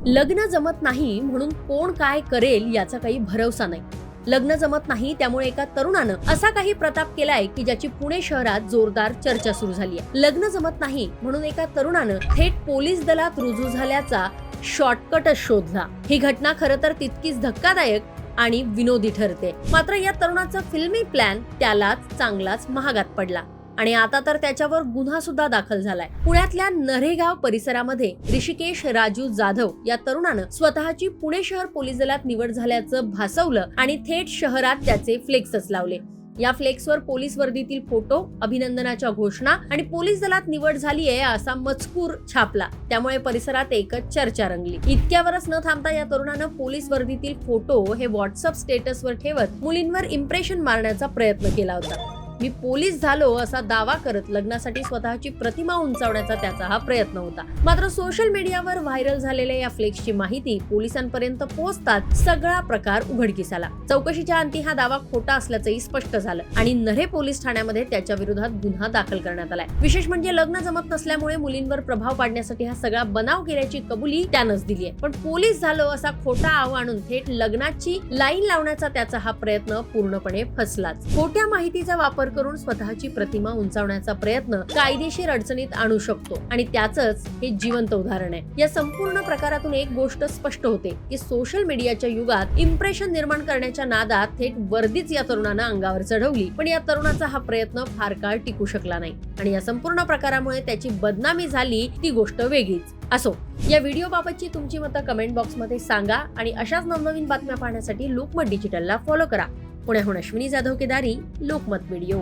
लग्न जमत नाही म्हणून कोण काय करेल याचा काही भरवसा नाही. लग्न जमत नाही त्यामुळे एका तरुणानं असा काही प्रताप केलाय की ज्याची पुणे शहरात जोरदार चर्चा सुरू झाली आहे. लग्न जमत नाही म्हणून एका तरुणानं थेट पोलीस दलात रुजू झाल्याचा शॉर्टकटच शोधला. ही घटना खरं तर तितकीच धक्कादायक आणि विनोदी ठरते. मात्र या तरुणाचा फिल्मी प्लॅन त्यालाच चांगलाच महागात पडला आणि आता तर त्याच्यावर गुन्हा सुद्धा दाखल झालाय. पुण्यातल्या नरेगाव परिसरामध्ये ऋषिकेश राजू जाधव या तरुणानं स्वतःची पुणे शहर पोलीस दलात निवड झाल्याचं भासवलं आणि थेट शहरात त्याचे फ्लेक्सच लावले. या फ्लेक्सवर पोलीस वर्दीतील फोटो, अभिनंदनाच्या घोषणा आणि पोलीस दलात निवड झालीये असा मजकूर छापला. त्यामुळे परिसरात एकच चर्चा रंगली. इतक्यावरच न थांबता या तरुणानं पोलीस वर्दीतील फोटो हे व्हॉट्सअप स्टेटसवर ठेवत मुलींवर इम्प्रेशन मारण्याचा प्रयत्न केला होता. मी पोलीस झालो असा दावा करत लग्नासाठी स्वतःची प्रतिमा उंचावण्याचा त्याचा हा प्रयत्न होता. मात्र सोशल मीडियावर व्हायरल झालेल्या या फ्लेक्सची माहिती पोलिसांपर्यंत पोहोचताच सगळा प्रकार उघडकीस आला. चौकशीच्या अंती हा दावा खोटा असल्याचंही स्पष्ट झालं आणि नरे पोलीस ठाण्यामध्ये त्याच्या विरोधात गुन्हा दाखल करण्यात आलाय. विशेष म्हणजे लग्न जमत नसल्यामुळे मुलींवर प्रभाव पाडण्यासाठी हा सगळा बनाव केल्याची कबुली त्यानंच दिली आहे. पण पोलीस झालो असा खोटा आव आणून थेट लग्नाची लाईन लावण्याचा त्याचा हा प्रयत्न पूर्णपणे फसलाच. खोट्या माहितीचा वापर करून स्वतःची प्रतिमा उंचावण्याचा प्रयत्न कायदेशीर अडचणीत आणू शकतो आणि त्याचंच हे जिवंत उदाहरण आहे. या संपूर्ण प्रकारातून एक गोष्ट स्पष्ट होते की सोशल मीडियाच्या युगात इम्प्रेशन निर्माण करण्याच्या नादात थेट वर्दीच या तरुणानं अंगावर चढवली. पण या तरुणाचा हा प्रयत्न फार काळ टिकू शकला नाही आणि या संपूर्ण प्रकारामुळे त्याची बदनामी झाली ती गोष्ट वेगळीच. असो, या व्हिडिओ बाबतची तुमची मतं कमेंट बॉक्समध्ये सांगा आणि अशाच नवनवीन बातम्या पाहण्यासाठी लोकमत डिजिटलला फॉलो करा. पुण्याहून अश्विनी जाधव केदारी, लोकमत व्हिडिओ.